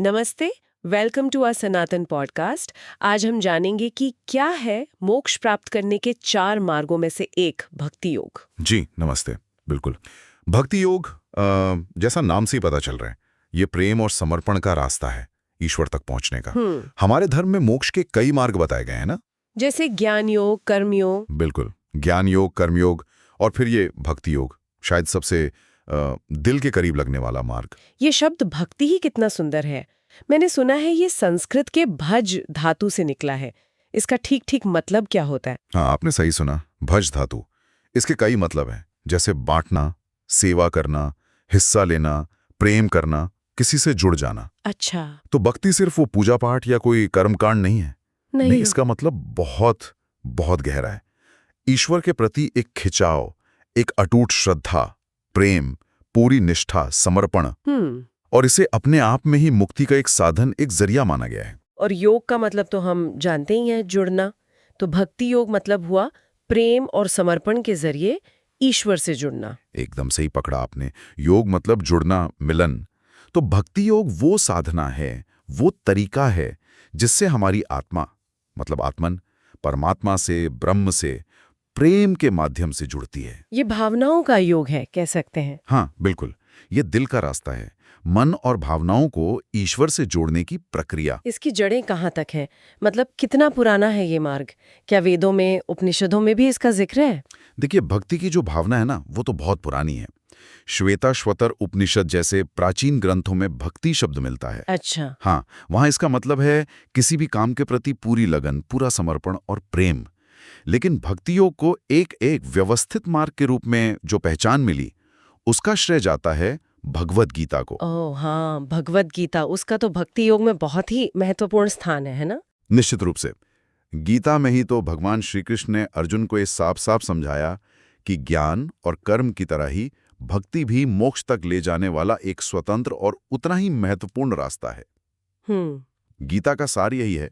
नमस्ते। Welcome to our Sanatan podcast. आज हम जानेंगे कि क्या है मोक्ष प्राप्त करने के 4 मार्गों में से एक भक्ति योग। जी नमस्ते। बिल्कुल। भक्ति योग जैसा नाम से ही पता चल रहा है, ये प्रेम और समर्पण का रास्ता है ईश्वर तक पहुंचने का। हमारे धर्म में मोक्ष के कई मार्ग बताए गए हैं ना। जैसे ज्ञान योग, कर्म योग। बिल्कुल, ज्ञान योग, कर्म योग और फिर ये भक्ति योग, शायद सबसे दिल के करीब लगने वाला मार्ग। ये शब्द भक्ति ही कितना सुंदर है। मैंने सुना है ये संस्कृत के भज धातु से निकला है। इसका ठीक ठीक मतलब क्या होता है? हाँ, आपने सही सुना, भज धातु। इसके कई मतलब हैं, जैसे बांटना, सेवा करना, हिस्सा लेना, प्रेम करना, किसी से जुड़ जाना। अच्छा। तो भक्ति सिर्फ वो पूजा पाठ या कोई कर्मकांड नहीं है। नहीं, इसका मतलब बहुत बहुत गहरा है। ईश्वर के प्रति एक खिंचाव, एक अटूट श्रद्धा, प्रेम, पूरी निष्ठा, समर्पण। और इसे अपने आप में ही मुक्ति का एक साधन, एक जरिया माना गया है। और योग का मतलब तो हम जानते ही हैं, जुड़ना। तो भक्ति योग मतलब हुआ प्रेम और समर्पण के जरिए ईश्वर से जुड़ना। एकदम सही पकड़ा आपने। योग मतलब जुड़ना, मिलन। तो भक्ति योग वो साधना है, वो तरीका है जिससे हमारी आत्मा, मतलब आत्मन, परमात्मा से, ब्रह्म से प्रेम के माध्यम से जुड़ती है। ये भावनाओं का योग है, कह सकते हैं। हाँ बिल्कुल, ये दिल का रास्ता है, मन और भावनाओं को ईश्वर से जोड़ने की प्रक्रिया। इसकी जड़ें कहाँ तक हैं? मतलब कितना पुराना है ये मार्ग? क्या वेदों में, उपनिषदों में भी इसका जिक्र है? देखिए, भक्ति की जो भावना है ना, वो तो बहुत पुरानी है। श्वेताश्वतर उपनिषद जैसे प्राचीन ग्रंथों में भक्ति शब्द मिलता है। अच्छा। हाँ, वहां इसका मतलब है किसी भी काम के प्रति पूरी लगन, पूरा समर्पण और प्रेम। लेकिन भक्ति योग को एक व्यवस्थित मार्ग के रूप में जो पहचान मिली, उसका श्रेय जाता है भगवद गीता को। ओह हाँ, भगवद गीता, उसका तो भक्ति योग में बहुत ही महत्वपूर्ण स्थान है ना? निश्चित रूप से। गीता में ही तो भगवान श्री कृष्ण ने अर्जुन को ये साफ साफ समझाया कि ज्ञान और कर्म की तरह ही भक्ति भी मोक्ष तक ले जाने वाला एक स्वतंत्र और उतना ही महत्वपूर्ण रास्ता है। गीता का सार यही है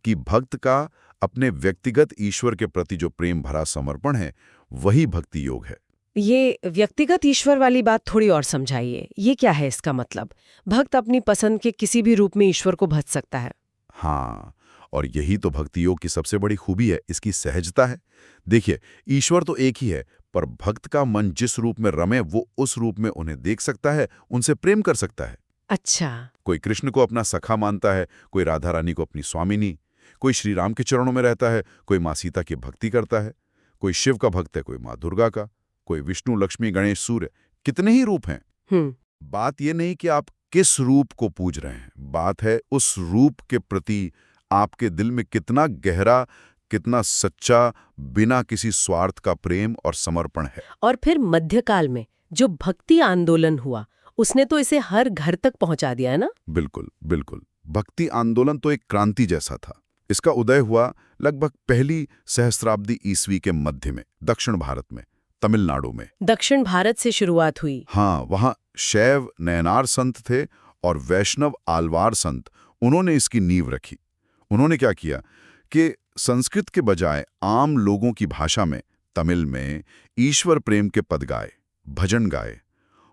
कि भक्त का अपने व्यक्तिगत ईश्वर के प्रति जो प्रेम भरा समर्पण है, वही भक्ति योग है। ये व्यक्तिगत ईश्वर वाली बात थोड़ी और समझाइए। ये क्या है इसका मतलब? भक्त अपनी पसंद के किसी भी रूप में ईश्वर को भज सकता है? हाँ, और यही तो भक्ति योग की सबसे बड़ी खूबी है, इसकी सहजता है। देखिए, ईश्वर तो एक ही है, पर भक्त का मन जिस रूप में रमे, वो उस रूप में उन्हें देख सकता है, उनसे प्रेम कर सकता है। अच्छा। कोई कृष्ण को अपना सखा मानता है, कोई राधा रानी को अपनी स्वामिनी, कोई श्री राम के चरणों में रहता है, कोई माँ सीता की भक्ति करता है, कोई शिव का भक्त है, कोई माँ दुर्गा का, कोई विष्णु, लक्ष्मी, गणेश, सूर्य। कितने ही रूप हैं। बात यह नहीं कि आप किस रूप को पूज रहे हैं, बात है उस रूप के प्रति आपके दिल में कितना गहरा, कितना सच्चा, बिना किसी स्वार्थ का प्रेम और समर्पण है। और फिर मध्यकाल में जो भक्ति आंदोलन हुआ, उसने तो इसे हर घर तक पहुंचा दिया है ना? बिल्कुल बिल्कुल। भक्ति आंदोलन तो एक क्रांति जैसा था। इसका उदय हुआ लगभग पहली सहस्राब्दी ईस्वी के मध्य में, दक्षिण भारत में, तमिलनाडु में। दक्षिण भारत से शुरुआत हुई। हाँ, वहां शैव नयनार संत थे और वैष्णव आलवार संत, उन्होंने इसकी नींव रखी। उन्होंने क्या किया कि संस्कृत के बजाय आम लोगों की भाषा में, तमिल में, ईश्वर प्रेम के पद गाए, भजन गाए।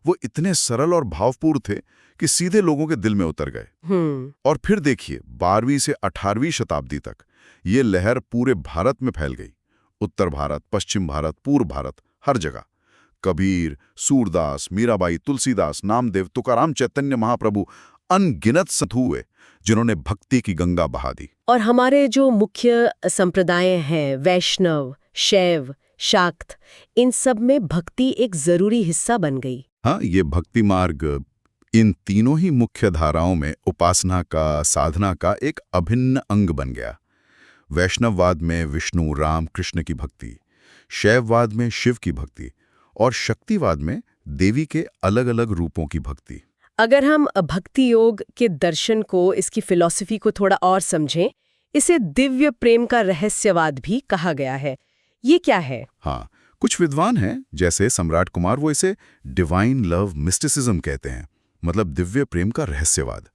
वो इतने सरल और भावपूर्ण थे कि सीधे लोगों के दिल में उतर गए। और फिर देखिए, 12वीं से 18वीं शताब्दी तक ये लहर पूरे भारत में फैल गई। उत्तर भारत, पश्चिम भारत, पूर्व भारत, हर जगह। कबीर, सूरदास, मीराबाई, तुलसीदास, नामदेव, तुकाराम, चैतन्य महाप्रभु, अनगिनत संत हुए जिन्होंने भक्ति की गंगा बहा दी। और हमारे जो मुख्य संप्रदाय हैं, वैष्णव, शैव, शाक्त, इन सब में भक्ति एक जरूरी हिस्सा बन गई। हाँ, ये भक्ति मार्ग इन तीनों ही मुख्य धाराओं में उपासना का, साधना का एक अभिन्न अंग बन गया। वैष्णववाद में विष्णु, राम, कृष्ण की भक्ति, शैववाद में शिव की भक्ति और शक्तिवाद में देवी के अलग अलग रूपों की भक्ति। अगर हम भक्ति योग के दर्शन को, इसकी फिलॉसफी को थोड़ा और समझें, इसे दिव्य प्रेम का रहस्यवाद भी कहा गया है। ये क्या है? हाँ, कुछ विद्वान हैं जैसे सम्राट कुमार, वो इसे डिवाइन लव मिस्टिसिज्म कहते हैं, मतलब दिव्य प्रेम का रहस्यवाद।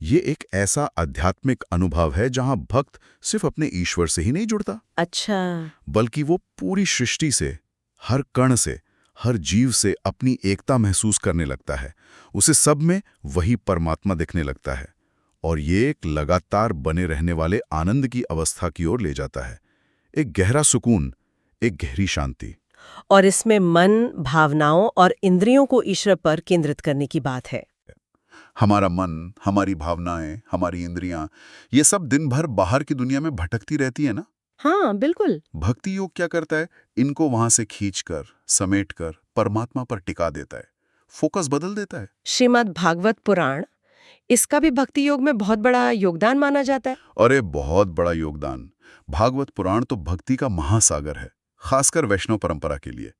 ये एक ऐसा आध्यात्मिक अनुभव है जहां भक्त सिर्फ अपने ईश्वर से ही नहीं जुड़ता, अच्छा, बल्कि वो पूरी सृष्टि से, हर कण से, हर जीव से अपनी एकता महसूस करने लगता है। उसे सब में वही परमात्मा दिखने लगता है। और ये एक लगातार बने रहने वाले आनंद की अवस्था की ओर ले जाता है। एक गहरा सुकून, एक गहरी शांति। और इसमें मन, भावनाओं और इंद्रियों को ईश्वर पर केंद्रित करने की बात है। हमारा मन, हमारी भावनाएं, हमारी इंद्रियां, ये सब दिन भर बाहर की दुनिया में भटकती रहती है ना। हाँ, बिल्कुल। भक्ति योग क्या करता है? इनको वहां से खींचकर, समेटकर परमात्मा पर टिका देता है, फोकस बदल देता है। श्रीमद् भागवत पुराण, इसका भी भक्ति योग में बहुत बड़ा योगदान माना जाता है। अरे बहुत बड़ा योगदान। भागवत पुराण तो भक्ति का महासागर है, खासकर वैष्णव परंपरा के लिए।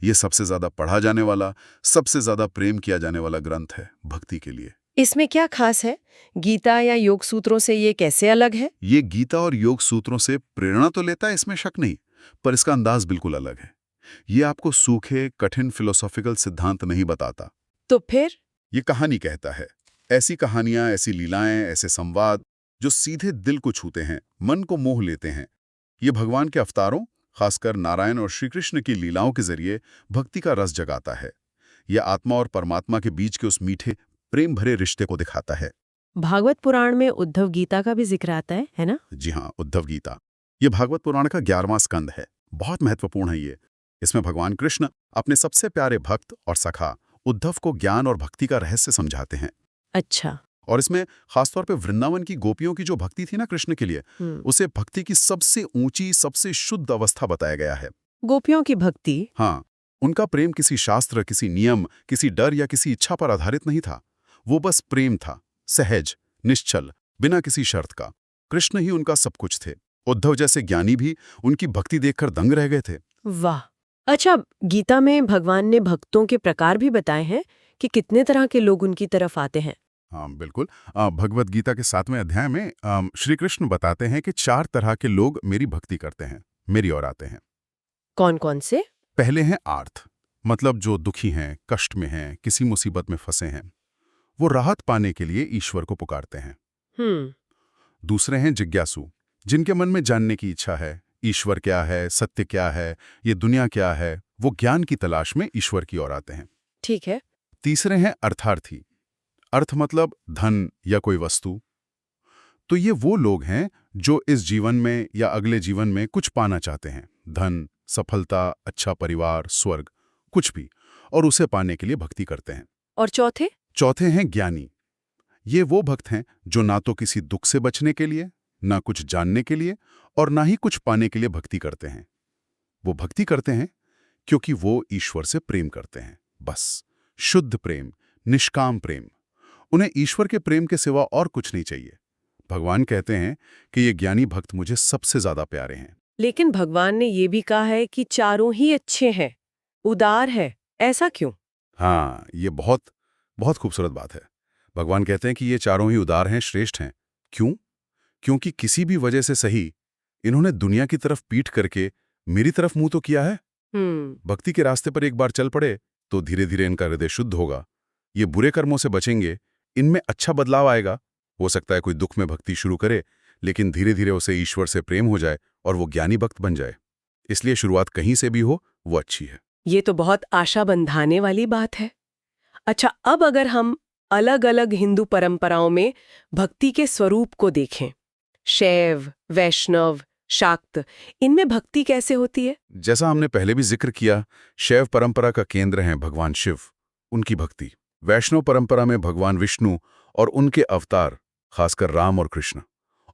ये सबसे ज्यादा पढ़ा जाने वाला, सबसे ज्यादा प्रेम किया जाने वाला ग्रंथ है भक्ति के लिए। इसमें क्या खास है? गीता या योग सूत्रों से ये कैसे अलग है? ये गीता और योग सूत्रों से प्रेरणा तो लेता है, इसमें शक नहीं, पर इसका अंदाज बिल्कुल अलग है। ये आपको सूखे, कठिन फिलोसॉफिकल सिद्धांत नहीं बताता। तो फिर? ये कहानी कहता है। ऐसी कहानियां, ऐसी लीलाएं, ऐसे संवाद जो सीधे दिल को छूते हैं, मन को मोह लेते हैं। ये भगवान के अवतारों, खासकर नारायण और श्री कृष्ण की लीलाओं के जरिए भक्ति का रस जगाता है। यह आत्मा और परमात्मा के बीच के उस मीठे, प्रेम भरे रिश्ते को दिखाता है। भागवत पुराण में उद्धव गीता का भी जिक्र आता है ना? जी हाँ, उद्धव गीता। ये भागवत पुराण का 11वां स्कंद है। बहुत महत्वपूर्ण है ये। इसमें भगवान कृष्ण अपने सबसे प्यारे भक्त और सखा उद्धव को ज्ञान और भक्ति का रहस्य समझाते हैं। अच्छा। और इसमें खासतौर पे वृंदावन की गोपियों की जो भक्ति थी ना कृष्ण के लिए, उसे भक्ति की सबसे ऊंची, सबसे शुद्ध अवस्था बताया गया है। गोपियों की भक्ति? हाँ, उनका प्रेम किसी शास्त्र, किसी नियम, किसी डर या किसी इच्छा पर आधारित नहीं था। वो बस प्रेम था, सहज, निश्चल, बिना किसी शर्त का। कृष्ण ही उनका सब कुछ थे। उद्धव जैसे ज्ञानी भी उनकी भक्ति देखकर दंग रह गए थे। वाह। अच्छा, गीता में भगवान ने भक्तों के प्रकार भी बताए हैं कि कितने तरह के लोग उनकी तरफ आते हैं। हाँ बिल्कुल। भगवत गीता के 7वें अध्याय में श्री कृष्ण बताते हैं कि 4 तरह के लोग मेरी भक्ति करते हैं, मेरी ओर आते हैं। कौन कौन से? पहले हैं आर्थ, मतलब जो दुखी हैं, कष्ट में हैं, किसी मुसीबत में फंसे हैं। वो राहत पाने के लिए ईश्वर को पुकारते हैं। दूसरे हैं जिज्ञासु, जिनके मन में जानने की इच्छा है, ईश्वर क्या है, सत्य क्या है, ये दुनिया क्या है। वो ज्ञान की तलाश में ईश्वर की ओर आते हैं। ठीक है। तीसरे हैं अर्थार्थी, अर्थ मतलब धन या कोई वस्तु। तो ये वो लोग हैं जो इस जीवन में या अगले जीवन में कुछ पाना चाहते हैं, धन, सफलता, अच्छा परिवार, स्वर्ग, कुछ भी, और उसे पाने के लिए भक्ति करते हैं। और चौथे? चौथे हैं ज्ञानी। ये वो भक्त हैं जो ना तो किसी दुख से बचने के लिए, ना कुछ जानने के लिए, और ना ही कुछ पाने के लिए भक्ति करते हैं। वो भक्ति करते हैं क्योंकि वो ईश्वर से प्रेम करते हैं, बस। शुद्ध प्रेम, निष्काम प्रेम। उन्हें ईश्वर के प्रेम के सिवा और कुछ नहीं चाहिए। भगवान कहते हैं कि ये ज्ञानी भक्त मुझे सबसे ज्यादा प्यारे हैं। लेकिन भगवान ने ये भी कहा है कि चारों ही अच्छे हैं, उदार है। ऐसा क्यों? हाँ, ये बहुत बहुत खूबसूरत बात है। भगवान कहते हैं कि ये चारों ही उदार हैं, श्रेष्ठ हैं। क्यों? क्योंकि किसी भी वजह से सही, इन्होंने दुनिया की तरफ पीठ करके मेरी तरफ मुंह तो किया है। भक्ति के रास्ते पर एक बार चल पड़े तो धीरे धीरे इनका हृदय शुद्ध होगा। ये बुरे कर्मों से बचेंगे, इनमें अच्छा बदलाव आएगा। हो सकता है कोई दुख में भक्ति शुरू करे, लेकिन धीरे धीरे उसे ईश्वर से प्रेम हो जाए और वो ज्ञानी भक्त बन जाए। इसलिए शुरुआत कहीं से भी हो, वो अच्छी है। ये तो बहुत आशा बंधाने वाली बात है। अच्छा, अब अगर हम अलग अलग हिंदू परंपराओं में भक्ति के स्वरूप को देखें, शैव, वैष्णव, शाक्त, इनमें भक्ति कैसे होती है? जैसा हमने पहले भी जिक्र किया, शैव परंपरा का केंद्र है भगवान शिव, उनकी भक्ति। वैष्णव परंपरा में भगवान विष्णु और उनके अवतार, खासकर राम और कृष्ण।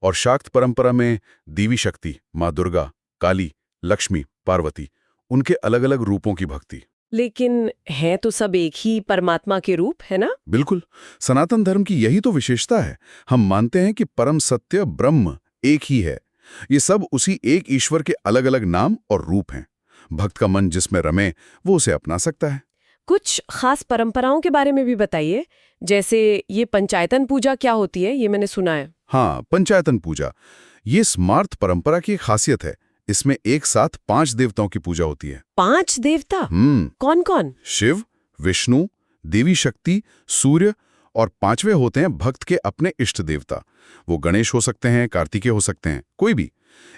और शाक्त परंपरा में देवी शक्ति, माँ दुर्गा, काली, लक्ष्मी, पार्वती, उनके अलग अलग रूपों की भक्ति। लेकिन है तो सब एक ही परमात्मा के रूप, है ना? बिल्कुल। सनातन धर्म की यही तो विशेषता है। हम मानते हैं कि परम सत्य ब्रह्म एक ही है। ये सब उसी एक ईश्वर के अलग अलग नाम और रूप हैं। भक्त का मन जिसमें रमे, वो उसे अपना सकता है। कुछ खास परंपराओं के बारे में भी बताइए, जैसे ये पंचायतन पूजा क्या होती है, ये मैंने सुना है। हाँ, पंचायतन पूजा, ये स्मार्त परंपरा की खासियत है। इसमें एक साथ 5 देवताओं की पूजा होती है। 5 देवता? कौन कौन? शिव, विष्णु, देवी शक्ति, सूर्य, और 5वें होते हैं भक्त के अपने इष्ट देवता। वो गणेश हो सकते हैं, कार्तिकेय हो सकते हैं, कोई भी।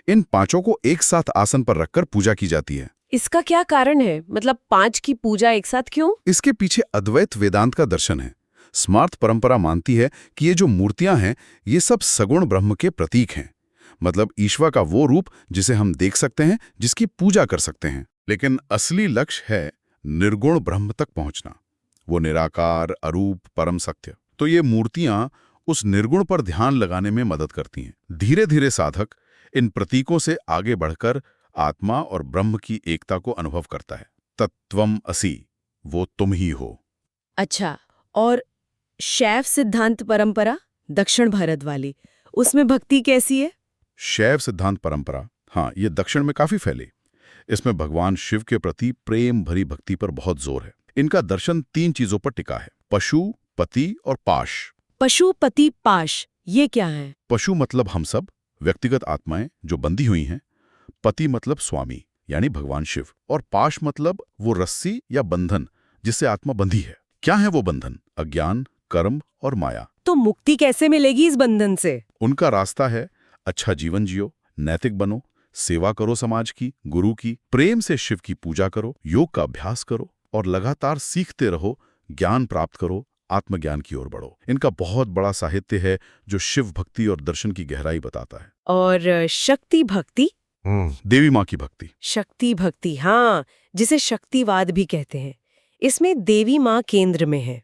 इन 5 को एक साथ आसन पर रखकर पूजा की जाती है। इसका क्या कारण है? मतलब 5 की पूजा एक साथ क्यों? इसके पीछे अद्वैत वेदांत का दर्शन है। स्मार्त परंपरा मानती है कि ये जो मूर्तियां हैं ये सब सगुण ब्रह्म के प्रतीक हैं, मतलब ईश्वर का वो रूप जिसे हम देख सकते हैं, जिसकी पूजा कर सकते हैं। लेकिन असली लक्ष्य है निर्गुण ब्रह्म तक पहुंचना, वो निराकार, अरूप, परम सत्य। तो ये मूर्तियां उस निर्गुण पर ध्यान लगाने में मदद करती हैं। धीरे धीरे साधक इन प्रतीकों से आगे बढ़कर आत्मा और ब्रह्म की एकता को अनुभव करता है। तत्वम असि, वो तुम ही हो। अच्छा, और शैव सिद्धांत परंपरा, दक्षिण भारत वाली, उसमें भक्ति कैसी है? शैव सिद्धांत परंपरा, हाँ, ये दक्षिण में काफी फैली। इसमें भगवान शिव के प्रति प्रेम भरी भक्ति पर बहुत जोर है। इनका दर्शन 3 चीजों पर टिका है: पशु, पति और पाश। पशु, पति, पाश, ये क्या है? पशु मतलब हम सब, व्यक्तिगत आत्माएं जो बंधी हुई हैं। पति मतलब स्वामी यानी भगवान शिव, और पाश मतलब वो रस्सी या बंधन जिससे आत्मा बंधी है। क्या है वो बंधन? अज्ञान, कर्म और माया। तो मुक्ति कैसे मिलेगी इस बंधन से? उनका रास्ता है अच्छा जीवन जियो, नैतिक बनो, सेवा करो समाज की, गुरु की, प्रेम से शिव की पूजा करो, योग का अभ्यास करो और लगातार सीखते रहो, ज्ञान प्राप्त करो, आत्मज्ञान की ओर बढ़ो। इनका बहुत बड़ा साहित्य है जो शिव भक्ति और दर्शन की गहराई बताता है। और शक्ति भक्ति? देवी माँ की भक्ति। शक्ति भक्ति, हाँ, जिसे शक्तिवाद भी कहते हैं। इसमें देवी माँ केंद्र में है।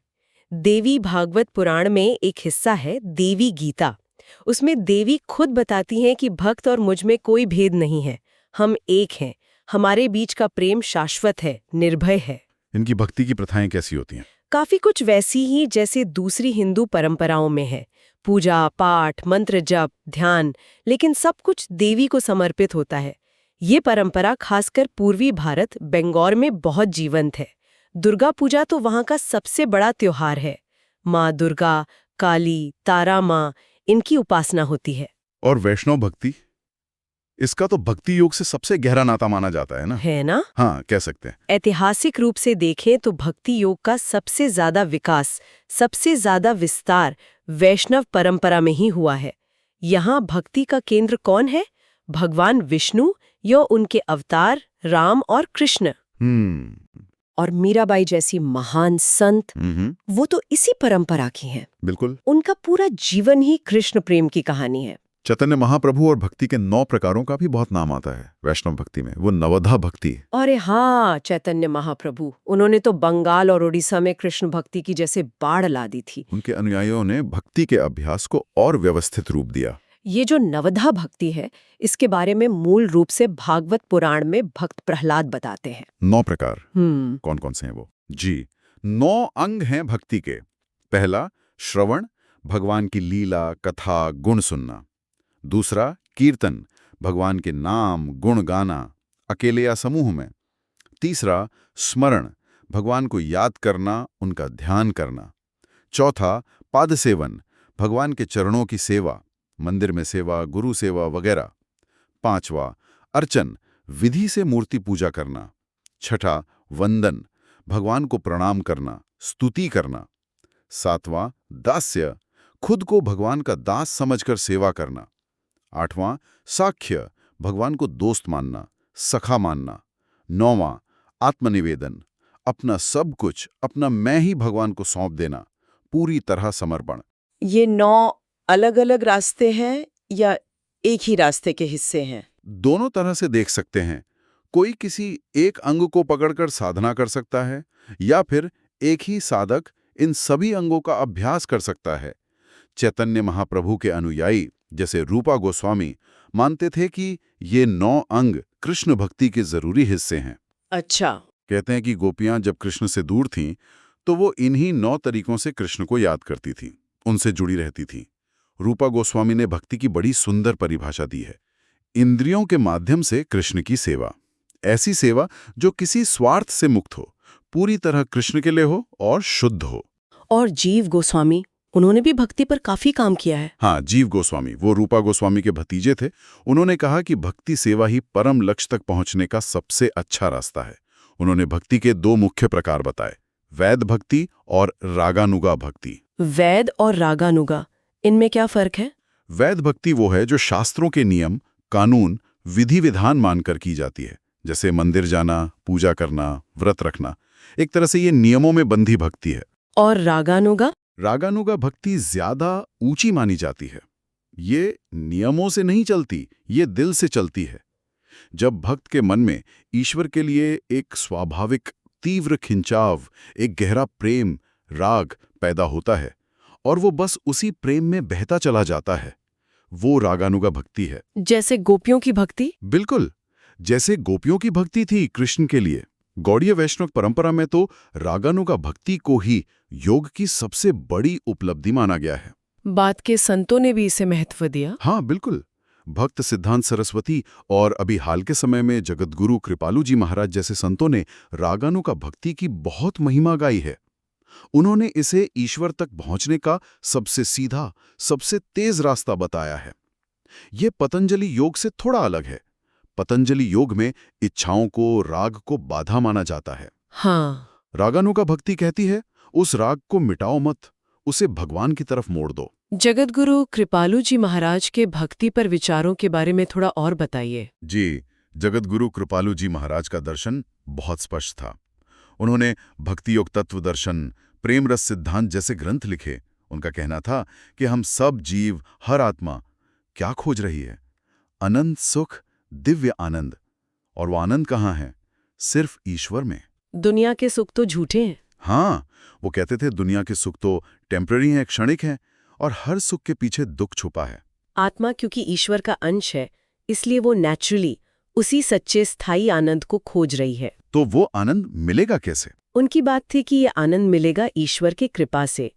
देवी भागवत पुराण में एक हिस्सा है देवी गीता। उसमें देवी खुद बताती हैं कि भक्त और मुझ में कोई भेद नहीं है, हम एक हैं, हमारे बीच का प्रेम शाश्वत है, निर्भय है। इनकी भक्ति की प्रथाएं कैसी होती हैं? काफी कुछ वैसी ही जैसे दूसरी हिंदू परंपराओं में है। पूजा, पाठ, मंत्र जप, ध्यान, लेकिन सब कुछ देवी को समर्पित होता है। ये परंपरा खासकर पूर्वी भारत, बंगाल में बहुत जीवंत है। दुर्गा पूजा तो वहाँ का सबसे बड़ा त्योहार है। माँ दुर्गा, काली, तारा माँ, इनकी उपासना होती है। और वैष्णव भक्ति, इसका तो भक्ति योग से सबसे गहरा नाता माना जाता है ना? है ना? हाँ, कह सकते हैं। ऐतिहासिक रूप से देखें तो भक्ति योग का सबसे ज्यादा विकास, सबसे ज्यादा विस्तार वैष्णव परंपरा में ही हुआ है। यहाँ भक्ति का केंद्र कौन है? भगवान विष्णु या उनके अवतार राम और कृष्ण। और मीराबाई जैसी महान संत, वो तो इसी परंपरा की हैं। बिल्कुल। उनका पूरा जीवन ही कृष्ण प्रेम की कहानी है। चैतन्य महाप्रभु और भक्ति के 9 प्रकारों का भी बहुत नाम आता है वैष्णव भक्ति में, वो नवधा भक्ति। अरे हाँ, चैतन्य महाप्रभु, उन्होंने तो बंगाल और उड़ीसा में कृष्ण भक्ति की जैसे बाढ़ ला दी थी। उनके अनुयायियों ने भक्ति के अभ्यास को और व्यवस्थित रूप दिया। ये जो नवधा भक्ति है, इसके बारे में मूल रूप से भागवत पुराण में भक्त प्रहलाद बताते हैं। 9 प्रकार कौन कौन से हैं वो? जी, 9 अंग हैं भक्ति के। पहला, श्रवण, भगवान की लीला, कथा, गुण सुनना। दूसरा, कीर्तन, भगवान के नाम, गुण गाना, अकेले या समूह में। तीसरा, स्मरण, भगवान को याद करना, उनका ध्यान करना। चौथा, पाद सेवन, भगवान के चरणों की सेवा, मंदिर में सेवा, गुरु सेवा वगैरह। पांचवा, अर्चन, विधि से मूर्ति पूजा करना। छठा, वंदन, भगवान को प्रणाम करना, स्तुति करना। सातवां, दास्य, खुद को भगवान का दास समझकर सेवा करना। आठवां, साख्य, भगवान को दोस्त मानना, सखा मानना। नौवां, आत्मनिवेदन, अपना सब कुछ, अपना मैं ही भगवान को सौंप देना, पूरी तरह समर्पण। ये 9 अलग-अलग रास्ते हैं या एक ही रास्ते के हिस्से हैं? दोनों तरह से देख सकते हैं। कोई किसी एक अंग को पकड़कर साधना कर सकता है या फिर एक ही साधक इन सभी अंगों का अभ्यास कर सकता है। चैतन्य महाप्रभु के अनुयायी जैसे रूपा गोस्वामी मानते थे कि ये 9 अंग कृष्ण भक्ति के जरूरी हिस्से हैं। अच्छा। कहते हैं कि गोपियां जब कृष्ण से दूर थीं तो वो इन्हीं 9 तरीकों से कृष्ण को याद करती थीं, उनसे जुड़ी रहती थीं। रूपा गोस्वामी ने भक्ति की बड़ी सुंदर परिभाषा दी है। इंद्रियों के माध्यम से कृष्ण की सेवा, ऐसी सेवा जो किसी स्वार्थ से मुक्त हो, पूरी तरह कृष्ण के लिए हो और शुद्ध हो। और जीव गोस्वामी, उन्होंने भी भक्ति पर काफी काम किया है। हाँ, जीव गोस्वामी, वो रूपा गोस्वामी के भतीजे थे। उन्होंने कहा कि भक्ति सेवा ही परम लक्ष्य तक पहुंचने का सबसे अच्छा रास्ता है। उन्होंने भक्ति के 2 मुख्य प्रकार बताए, वैद भक्ति और रागानुगा भक्ति। वैद और रागानुगा, इनमें क्या फर्क है? वैद भक्ति वो है जो शास्त्रों के नियम, कानून, विधि विधान मानकर की जाती है, जैसे मंदिर जाना, पूजा करना, व्रत रखना। एक तरह से ये नियमों में बंधी भक्ति है। और रागानुगा? रागानुगा भक्ति ज्यादा ऊंची मानी जाती है। ये नियमों से नहीं चलती, ये दिल से चलती है। जब भक्त के मन में ईश्वर के लिए एक स्वाभाविक तीव्र खिंचाव, एक गहरा प्रेम, राग पैदा होता है और वो बस उसी प्रेम में बहता चला जाता है, वो रागानुगा भक्ति है। जैसे गोपियों की भक्ति? बिल्कुल, जैसे गोपियों की भक्ति थी कृष्ण के लिए। गौड़ीय वैष्णव परंपरा में तो रागानुगा भक्ति को ही योग की सबसे बड़ी उपलब्धि माना गया है। बाद के संतों ने भी इसे महत्व दिया? हाँ बिल्कुल, भक्त सिद्धांत सरस्वती और अभी हाल के समय में जगतगुरु कृपालू जी महाराज जैसे संतों ने रागानुगा भक्ति की बहुत महिमा गाई है। उन्होंने इसे ईश्वर तक पहुंचने का सबसे सीधा, सबसे तेज रास्ता बताया है। ये पतंजलि योग से थोड़ा अलग है। पतंजलि योग में इच्छाओं को, राग को बाधा माना जाता है। हाँ। रागानुगा भक्ति कहती है, उस राग को मिटाओ मत, उसे भगवान की तरफ मोड़ दो। जगतगुरु कृपालू जी महाराज के भक्ति पर विचारों के बारे में थोड़ा और बताइए। जी, जगतगुरु कृपालू जी महाराज का दर्शन बहुत स्पष्ट था। उन्होंने भक्ति योग तत्व दर्शन, प्रेम रस सिद्धांत जैसे ग्रंथ लिखे। उनका कहना था कि हम सब जीव, हर आत्मा क्या खोज रही है? अनंत सुख, दिव्य आनंद। और वो आनंद कहाँ है? सिर्फ ईश्वर में। दुनिया के सुख तो झूठे हैं। हाँ, वो कहते थे दुनिया के सुख तो टेम्पररी हैं, क्षणिक हैं, और हर सुख के पीछे दुख छुपा है। आत्मा क्योंकि ईश्वर का अंश है, इसलिए वो नेचुरली उसी सच्चे स्थायी आनंद को खोज रही है। तो वो आनंद मिलेगा कैसे? उनकी बात थी कि ये आनंद मिलेगा ईश्वर की कृपा से।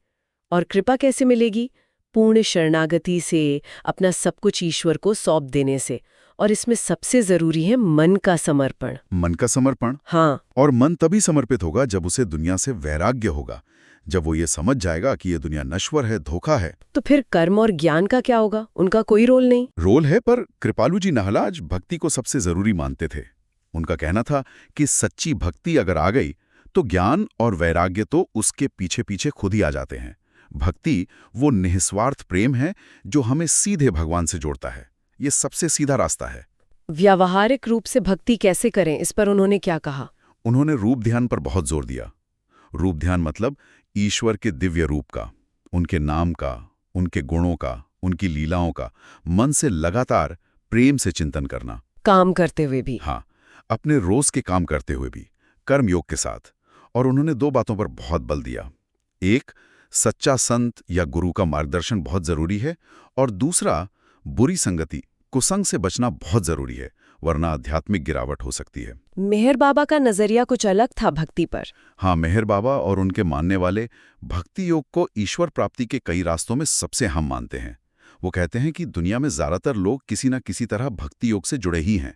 और कृपा कैसे मिलेगी? पूर्ण शरणागति से, अपना सब कुछ ईश्वर को सौंप देने से। और इसमें सबसे जरूरी है मन का समर्पण। मन का समर्पण? हाँ। और मन तभी समर्पित होगा जब उसे दुनिया से वैराग्य होगा, जब वो ये समझ जाएगा कि ये दुनिया नश्वर है, धोखा है। तो फिर कर्म और ज्ञान का क्या होगा? उनका कोई रोल नहीं? रोल है, पर कृपालू जी महाराज भक्ति को सबसे जरूरी मानते थे। उनका कहना था कि सच्ची भक्ति अगर आ गई तो ज्ञान और वैराग्य तो उसके पीछे पीछे खुद ही आ जाते हैं। भक्ति वो निस्वार्थ प्रेम है जो हमें सीधे भगवान से जोड़ता है। ये सबसे सीधा रास्ता है। व्यावहारिक रूप से भक्ति कैसे करें, इस पर उन्होंने क्या कहा? उन्होंने रूप ध्यान पर बहुत जोर दिया। रूप ध्यान मतलब ईश्वर के दिव्य रूप का, उनके नाम का, उनके गुणों का, उनकी लीलाओं का मन से लगातार प्रेम से चिंतन करना। काम करते हुए भी? हाँ, अपने रोज के काम करते हुए भी, कर्मयोग के साथ। और उन्होंने दो बातों पर बहुत बल दिया। एक, सच्चा संत या गुरु का मार्गदर्शन बहुत जरूरी है, और दूसरा, बुरी संगति, कुसंग से बचना बहुत जरूरी है, वरना आध्यात्मिक गिरावट हो सकती है। मेहर बाबा का नजरिया कुछ अलग था भक्ति पर। हाँ, मेहर बाबा और उनके मानने वाले भक्ति योग को ईश्वर प्राप्ति के कई रास्तों में सबसे अहम मानते हैं। वो कहते हैं कि दुनिया में ज्यादातर लोग किसी न किसी तरह भक्ति योग से जुड़े ही हैं।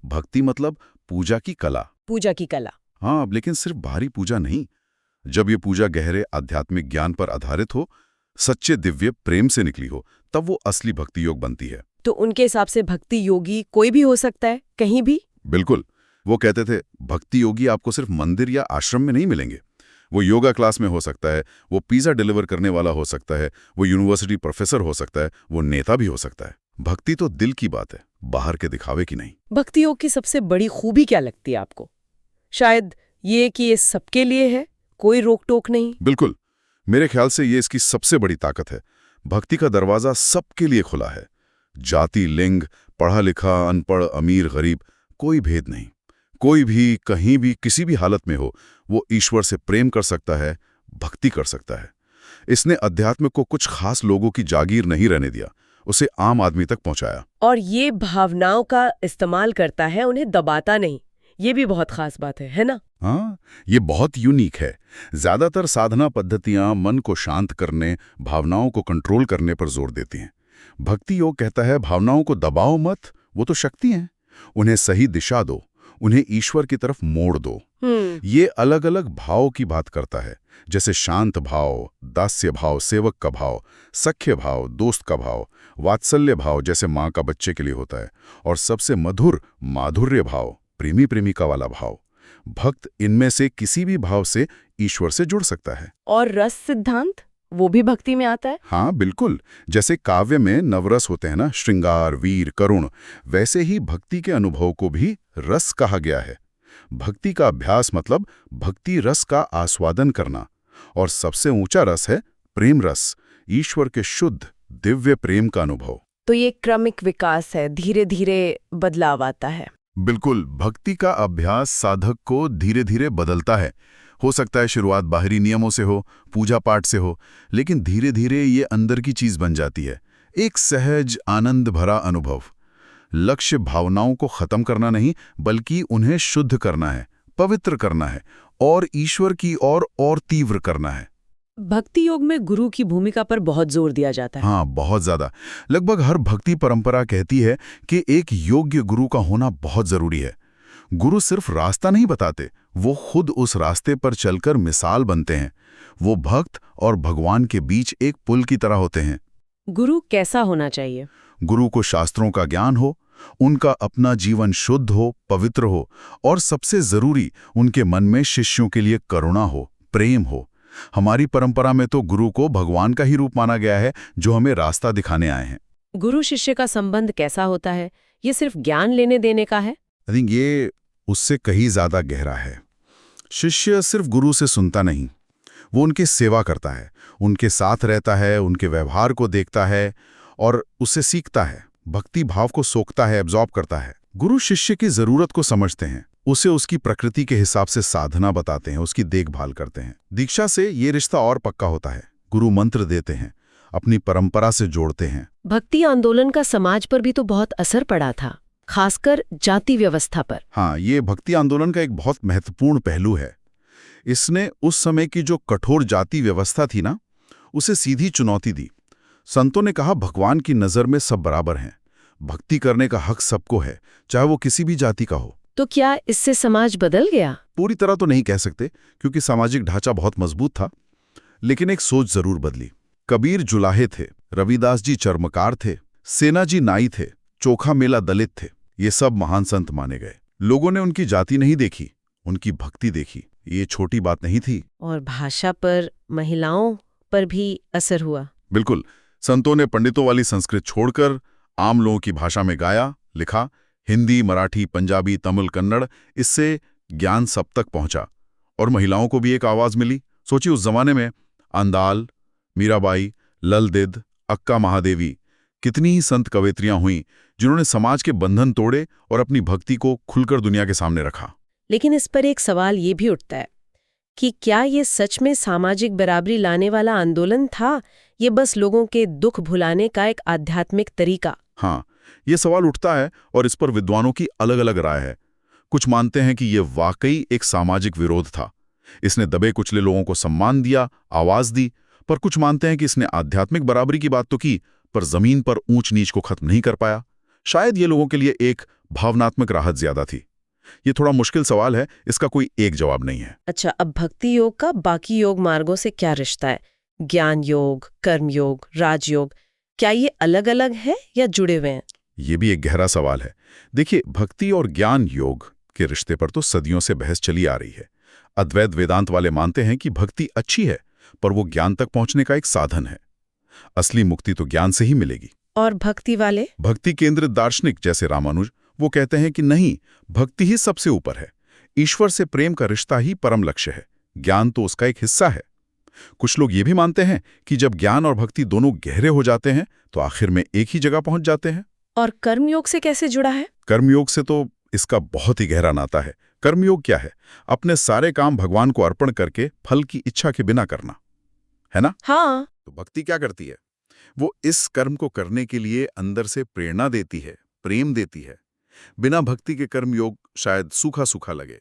भक्ति मतलब पूजा की कला। पूजा की कला? हाँ, लेकिन सिर्फ बाहरी पूजा नहीं। जब ये पूजा गहरे आध्यात्मिक ज्ञान पर आधारित हो, सच्चे दिव्य प्रेम से निकली हो, तब वो असली भक्ति योग बनती है। तो उनके हिसाब से भक्ति योगी कोई भी हो सकता है, कहीं भी? बिल्कुल। वो कहते थे भक्ति योगी आपको सिर्फ मंदिर या आश्रम में नहीं मिलेंगे। वो योगा क्लास में हो सकता है, वो पिज्जा डिलीवर करने वाला हो सकता है, वो यूनिवर्सिटी प्रोफेसर हो सकता है, वो नेता भी हो सकता है। भक्ति तो दिल की बात है, बाहर के दिखावे की नहीं। भक्ति योग की सबसे बड़ी खूबी क्या लगती है आपको? शायद ये कि ये सबके लिए है, कोई रोक टोक नहीं। बिल्कुल, मेरे ख्याल से ये इसकी सबसे बड़ी ताकत है। भक्ति का दरवाजा सबके लिए खुला है। जाति, लिंग, पढ़ा लिखा, अनपढ़, अमीर, गरीब, कोई भेद नहीं। कोई भी कहीं भी किसी भी हालत में हो, वो ईश्वर से प्रेम कर सकता है, भक्ति कर सकता है। इसने अध्यात्म को कुछ खास लोगों की जागीर नहीं रहने दिया, उसे आम आदमी तक पहुंचाया। और ये भावनाओं का इस्तेमाल करता है, उन्हें दबाता नहीं। ये भी बहुत खास बात है ना? हाँ, ये बहुत यूनिक है। ज्यादातर साधना पद्धतियां मन को शांत करने, भावनाओं को कंट्रोल करने पर जोर देती हैं। भक्ति योग कहता है भावनाओं को दबाओ मत, वो तो शक्ति हैं, उन्हें सही दिशा दो, उन्हें ईश्वर की तरफ मोड़ दो। ये अलग अलग भाव की बात करता है, जैसे शांत भाव, दास्य भाव, सेवक का भाव, सख्य भाव, दोस्त का भाव, वात्सल्य भाव जैसे माँ का बच्चे के लिए होता है, और सबसे मधुर माधुर्य भाव, प्रेमी प्रेमिका वाला भाव। भक्त इनमें से किसी भी भाव से ईश्वर से जुड़ सकता है। और रस सिद्धांत, वो भी भक्ति में आता है? हाँ बिल्कुल, जैसे काव्य में नवरस होते हैं ना, श्रृंगार, वीर, करुण, वैसे ही भक्ति के अनुभव को भी रस कहा गया है। भक्ति का अभ्यास मतलब भक्ति रस का आस्वादन करना, और सबसे ऊंचा रस है प्रेम रस, ईश्वर के शुद्ध दिव्य प्रेम का अनुभव। तो ये क्रमिक विकास है, धीरे धीरे बदलाव आता है। बिल्कुल, भक्ति का अभ्यास साधक को धीरे धीरे बदलता है। हो सकता है शुरुआत बाहरी नियमों से हो, पूजा पाठ से हो, लेकिन धीरे धीरे ये अंदर की चीज बन जाती है, एक सहज आनंद भरा अनुभव। लक्ष्य भावनाओं को खत्म करना नहीं, बल्कि उन्हें शुद्ध करना है, पवित्र करना है और ईश्वर की और तीव्र करना है। भक्ति योग में गुरु की भूमिका पर बहुत जोर दिया जाता है। हाँ, बहुत ज्यादा। लगभग हर भक्ति परंपरा कहती है कि एक योग्य गुरु का होना बहुत जरूरी है। गुरु सिर्फ रास्ता नहीं बताते, वो खुद उस रास्ते पर चलकर मिसाल बनते हैं। वो भक्त और भगवान के बीच एक पुल की तरह होते हैं। गुरु कैसा होना चाहिए? गुरु को शास्त्रों का ज्ञान हो, उनका अपना जीवन शुद्ध हो, पवित्र हो और सबसे जरूरी उनके मन में शिष्यों के लिए करुणा हो, प्रेम हो। हमारी परंपरा में तो गुरु को भगवान का ही रूप माना गया है, जो हमें रास्ता दिखाने आए हैं। गुरु शिष्य का संबंध कैसा होता है? ये सिर्फ ज्ञान लेने देने का है? आई थिंक ये उससे कहीं ज्यादा गहरा है। शिष्य सिर्फ गुरु से सुनता नहीं, वो उनकी सेवा करता है, उनके साथ रहता है, उनके व्यवहार को देखता है और उससे सीखता है, भक्ति भाव को सोखता है, एब्जॉर्ब करता है। गुरु शिष्य की जरूरत को समझते हैं, उसे उसकी प्रकृति के हिसाब से साधना बताते हैं, उसकी देखभाल करते हैं। दीक्षा से ये रिश्ता और पक्का होता है। गुरु मंत्र देते हैं, अपनी परंपरा से जोड़ते हैं। भक्ति आंदोलन का समाज पर भी तो बहुत असर पड़ा था, खासकर जाति व्यवस्था पर। हाँ, ये भक्ति आंदोलन का एक बहुत महत्वपूर्ण पहलू है। इसने उस समय की जो कठोर जाति व्यवस्था थी ना, उसे सीधी चुनौती दी। संतों ने कहा, भगवान की नज़र में सब बराबर हैं, भक्ति करने का हक सबको है, चाहे वो किसी भी जाति का हो। तो क्या इससे समाज बदल गया? पूरी तरह तो नहीं कह सकते, क्योंकि सामाजिक ढांचा बहुत मजबूत था, लेकिन एक सोच जरूर बदली। कबीर जुलाहे थे, रविदास जी चर्मकार थे, सेना जी नाई थे, चोखा मेला दलित थे। ये सब महान संत माने गए। लोगों ने उनकी जाति नहीं देखी, उनकी भक्ति देखी। ये छोटी बात नहीं थी। और भाषा पर, महिलाओं पर भी असर हुआ। बिल्कुल, संतों ने पंडितों वाली संस्कृत छोड़कर आम लोगों की भाषा में गाया, लिखा। हिंदी, मराठी, पंजाबी, तमिल, कन्नड़, इससे ज्ञान सब तक पहुंचा और महिलाओं को भी एक आवाज मिली। सोचिए, उस जमाने में अंदाल, मीराबाई, ललदिद, अक्का महादेवी, कितनी ही संत कवयित्रियां हुईं जिन्होंने समाज के बंधन तोड़े और अपनी भक्ति को खुलकर दुनिया के सामने रखा। लेकिन इस पर एक सवाल ये भी उठता है कि क्या ये सच में सामाजिक बराबरी लाने वाला आंदोलन था, ये बस लोगों के दुख भुलाने का एक आध्यात्मिक तरीका? हाँ, ये सवाल उठता है और इस पर विद्वानों की अलग अलग राय है। कुछ मानते हैं कि ये वाकई एक सामाजिक विरोध था, इसने दबे कुचले लोगों को सम्मान दिया, आवाज दी। पर कुछ मानते हैं कि इसने आध्यात्मिक बराबरी की बात तो की, पर जमीन पर ऊंच नीच को खत्म नहीं कर पाया। शायद ये लोगों के लिए एक भावनात्मक राहत ज्यादा थी। ये थोड़ा मुश्किल सवाल है, इसका कोई एक जवाब नहीं है। अच्छा, अब भक्ति योग का बाकी योग मार्गों से क्या रिश्ता है? ज्ञान योग, कर्म योग, राजयोग, क्या ये अलग अलग है या जुड़े हुए हैं? ये भी एक गहरा सवाल है। देखिए, भक्ति और ज्ञान योग के रिश्ते पर तो सदियों से बहस चली आ रही है। अद्वैत वेदांत वाले मानते हैं कि भक्ति अच्छी है, पर वो ज्ञान तक पहुंचने का एक साधन है। असली मुक्ति तो ज्ञान से ही मिलेगी। और भक्ति वाले, भक्ति केंद्रित दार्शनिक जैसे रामानुज, वो कहते हैं कि नहीं, भक्ति ही सबसे ऊपर है। ईश्वर से प्रेम का रिश्ता ही परम लक्ष्य है, ज्ञान तो उसका एक हिस्सा है। कुछ लोग ये भी मानते हैं कि जब ज्ञान और भक्ति दोनों गहरे हो जाते हैं तो आखिर में एक ही जगह पहुंच जाते हैं। और कर्मयोग से कैसे जुड़ा है? कर्मयोग से तो इसका बहुत ही गहरा नाता है। कर्मयोग क्या है? अपने सारे काम भगवान को अर्पण करके फल की इच्छा के बिना करना, है ना? हाँ। तो भक्ति क्या करती है? वो इस कर्म को करने के लिए अंदर से प्रेरणा देती है, प्रेम देती है। बिना भक्ति के कर्मयोग शायद सूखा सूखा लगे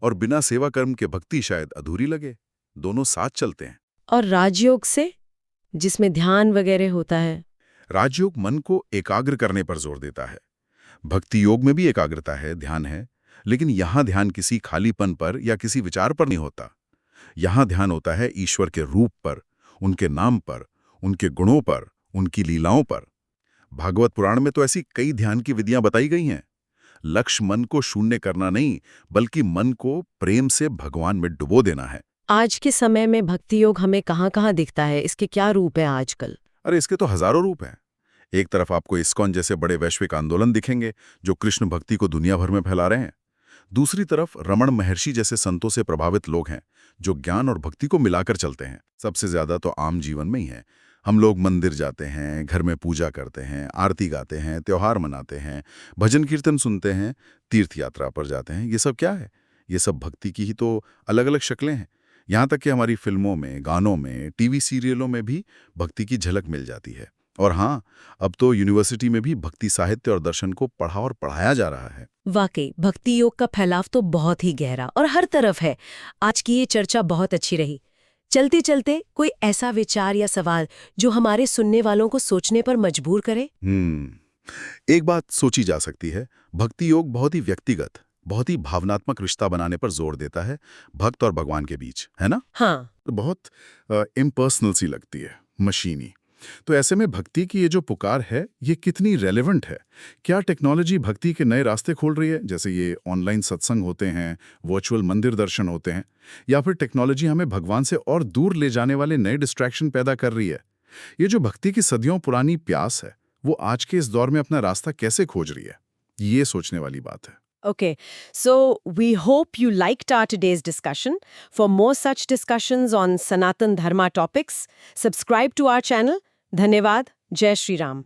और बिना सेवा कर्म के भक्ति शायद अधूरी लगे। दोनों साथ चलते हैं। और राजयोग से, जिसमें ध्यान वगैरह होता है? राजयोग मन को एकाग्र करने पर जोर देता है। भक्ति योग में भी एकाग्रता है, ध्यान है, लेकिन यहां ध्यान किसी खालीपन पर या किसी विचार पर नहीं होता। यहां ध्यान होता है ईश्वर के रूप पर, उनके नाम पर, उनके गुणों पर, उनकी लीलाओं पर। भागवत पुराण में तो ऐसी कई ध्यान की विधियां बताई गई हैं। लक्ष्य मन को शून्य करना नहीं, बल्कि मन को प्रेम से भगवान में डुबो देना है। आज के समय में भक्ति योग हमें कहाँ-कहाँ दिखता है? इसके क्या रूप है आजकल? अरे, इसके तो हजारों रूप हैं। एक तरफ आपको इस्कॉन जैसे बड़े वैश्विक आंदोलन दिखेंगे जो कृष्ण भक्ति को दुनिया भर में फैला रहे हैं। दूसरी तरफ रमण महर्षि जैसे संतों से प्रभावित लोग हैं जो ज्ञान और भक्ति को मिलाकर चलते हैं। सबसे ज्यादा तो आम जीवन में ही है। हम लोग मंदिर जाते हैं, घर में पूजा करते हैं, आरती गाते हैं, त्योहार मनाते हैं, भजन कीर्तन सुनते हैं, तीर्थ यात्रा पर जाते हैं। ये सब क्या है? ये सब भक्ति की ही तो अलग अलग शक्लें हैं। यहाँ तक कि हमारी फिल्मों में, गानों में, टीवी सीरियलों में भी भक्ति की झलक मिल जाती है। और हाँ, अब तो यूनिवर्सिटी में भी भक्ति साहित्य और दर्शन को पढ़ा और पढ़ाया जा रहा है। वाकई भक्ति योग का फैलाव तो बहुत ही गहरा और हर तरफ है। आज की ये चर्चा बहुत अच्छी रही। चलते चलते कोई ऐसा विचार या सवाल जो हमारे सुनने वालों को सोचने पर मजबूर करे? एक बात सोची जा सकती है, भक्ति योग बहुत ही व्यक्तिगत, बहुत ही भावनात्मक रिश्ता बनाने पर जोर देता है, भक्त और भगवान के बीच, है ना? हाँ, बहुत इम्पर्सनल सी लगती है, मशीनी। तो ऐसे में भक्ति की ये जो पुकार है, ये कितनी रेलेवेंट है? क्या टेक्नोलॉजी भक्ति के नए रास्ते खोल रही है, जैसे ये ऑनलाइन सत्संग होते हैं, वर्चुअल मंदिर दर्शन होते हैं, या फिर टेक्नोलॉजी हमें भगवान से और दूर ले जाने वाले नए डिस्ट्रैक्शन पैदा कर रही है? ये जो भक्ति की सदियों पुरानी प्यास है, वो आज के इस दौर में अपना रास्ता कैसे खोज रही है? ये सोचने वाली बात है। okay. So we hope you liked our today's discussion. For more such discussions on Sanatan Dharma topics, subscribe to our channel. धन्यवाद। जय श्री राम।